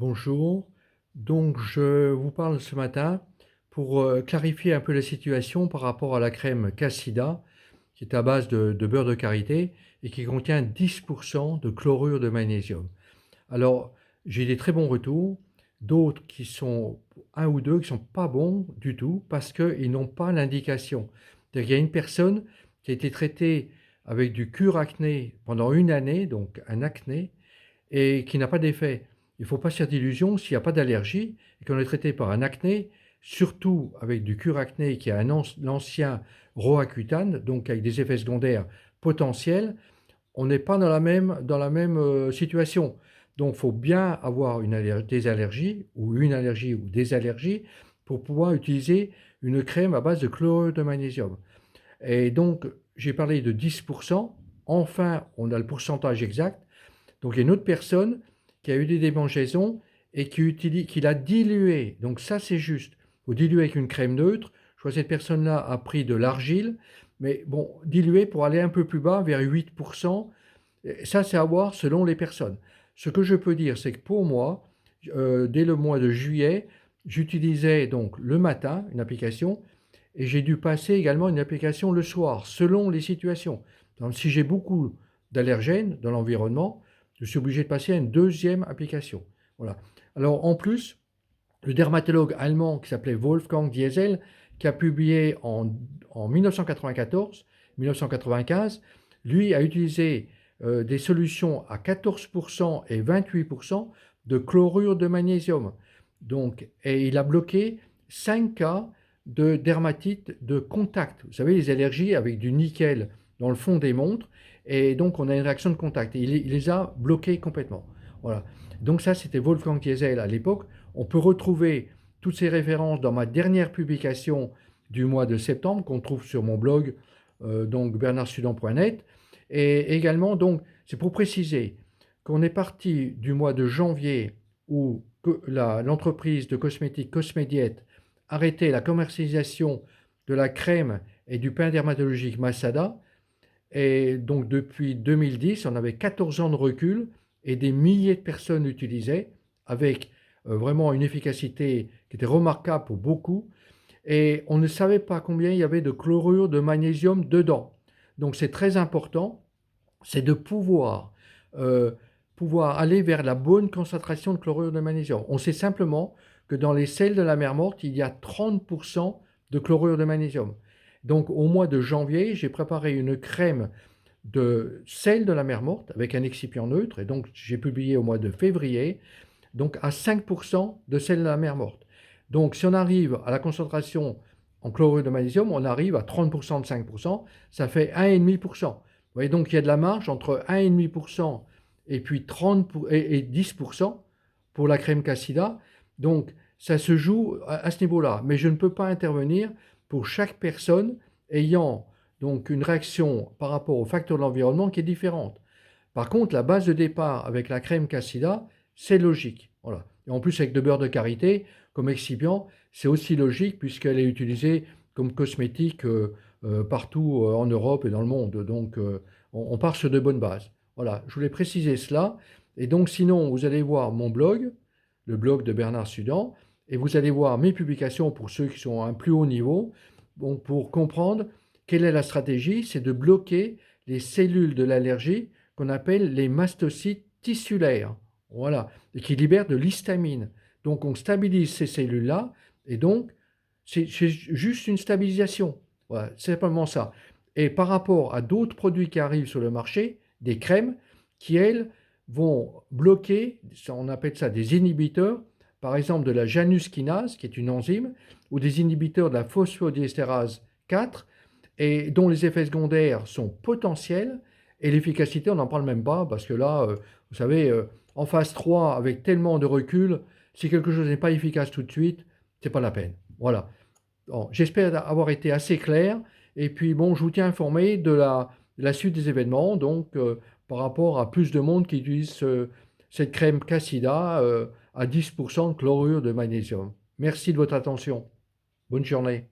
Bonjour, donc je vous parle ce matin pour clarifier un peu la situation par rapport à la crème Cassida, qui est à base de beurre de karité et qui contient 10% de chlorure de magnésium. Alors, j'ai des très bons retours, d'autres qui sont, un ou deux, qui sont pas bons du tout parce qu'ils n'ont pas l'indication. C'est-à-dire qu'il y a une personne qui a été traitée avec du cure acné pendant une année, donc un acné, et qui n'a pas d'effet. Il ne faut pas se faire d'illusions s'il n'y a pas d'allergie et qu'on est traité par un acné, surtout avec du cure acné qui a l'ancien Roaccutane, donc avec des effets secondaires potentiels, on n'est pas dans la même situation. Donc il faut bien avoir des allergies ou une allergie ou des allergies pour pouvoir utiliser une crème à base de chlorure de magnésium. Et donc j'ai parlé de 10%. Enfin, on a le pourcentage exact. Donc il y a une autre personne qui a eu des démangeaisons et qui l'a dilué. Donc ça c'est juste. Il faut diluer avec une crème neutre. Je vois que cette personne-là a pris de l'argile, mais bon, diluer pour aller un peu plus bas, vers 8%. Et ça c'est à voir selon les personnes. Ce que je peux dire, c'est que pour moi, dès le mois de juillet, j'utilisais donc le matin une application et j'ai dû passer également une application le soir, selon les situations. Donc, si j'ai beaucoup d'allergènes dans l'environnement, je suis obligé de passer à une deuxième application. Voilà. Alors en plus, le dermatologue allemand qui s'appelait Wolfgang Diesel, qui a publié en 1994-1995, lui a utilisé des solutions à 14% et 28% de chlorure de magnésium. Donc, et il a bloqué 5 cas de dermatite de contact. Vous savez, les allergies avec du nickel dans le fond des montres, et donc on a une réaction de contact. Et il les a bloqués complètement. Voilà. Donc ça, c'était Wolfgang Diesel à l'époque. On peut retrouver toutes ces références dans ma dernière publication du mois de septembre qu'on trouve sur mon blog, donc bernardsudan.net. Et également, donc, c'est pour préciser qu'on est parti du mois de janvier où l'entreprise de cosmétiques Cosmédiette arrêtait la commercialisation de la crème et du pain dermatologique Masada. Et donc depuis 2010, on avait 14 ans de recul et des milliers de personnes l'utilisaient avec vraiment une efficacité qui était remarquable pour beaucoup. Et on ne savait pas combien il y avait de chlorure de magnésium dedans. Donc c'est très important, c'est de euh, pouvoir aller vers la bonne concentration de chlorure de magnésium. On sait simplement que dans les sels de la mer morte, il y a 30% de chlorure de magnésium. Donc au mois de janvier, j'ai préparé une crème de sel de la mer morte avec un excipient neutre, et donc j'ai publié au mois de février, donc à 5% de sel de la mer morte. Donc si on arrive à la concentration en chlorure de magnésium, on arrive à 30% de 5%, ça fait 1,5%. Vous voyez, donc il y a de la marge entre 1,5% et puis 10% pour la crème Cassida. Donc ça se joue à ce niveau-là. Mais je ne peux pas intervenir pour chaque personne ayant donc une réaction par rapport au facteur de l'environnement qui est différente. Par contre, la base de départ avec la crème Cassida, c'est logique. Voilà. Et en plus, avec de beurre de karité comme excipient, c'est aussi logique puisqu'elle est utilisée comme cosmétique partout en Europe et dans le monde. Donc, on part sur de bonnes bases. Voilà, je voulais préciser cela. Et donc, sinon, vous allez voir mon blog, le blog de Bernard Sudan, et vous allez voir mes publications pour ceux qui sont à un plus haut niveau. Bon, pour comprendre quelle est la stratégie, c'est de bloquer les cellules de l'allergie qu'on appelle les mastocytes tissulaires. Voilà, et qui libèrent de l'histamine. Donc, on stabilise ces cellules-là, et donc, c'est juste une stabilisation. Voilà, c'est simplement ça. Et par rapport à d'autres produits qui arrivent sur le marché, des crèmes qui, elles, vont bloquer, on appelle ça des inhibiteurs, par exemple de la janus kinase, qui est une enzyme, ou des inhibiteurs de la phosphodiesterase 4, et dont les effets secondaires sont potentiels, et l'efficacité, on n'en parle même pas, parce que là, vous savez, en phase 3, avec tellement de recul, si quelque chose n'est pas efficace tout de suite, c'est pas la peine. Voilà. Bon, j'espère avoir été assez clair. Et puis, bon, je vous tiens informé de la suite des événements, donc par rapport à plus de monde qui utilise cette crème Cassida à 10% de chlorure de magnésium. Merci de votre attention. Bonne journée.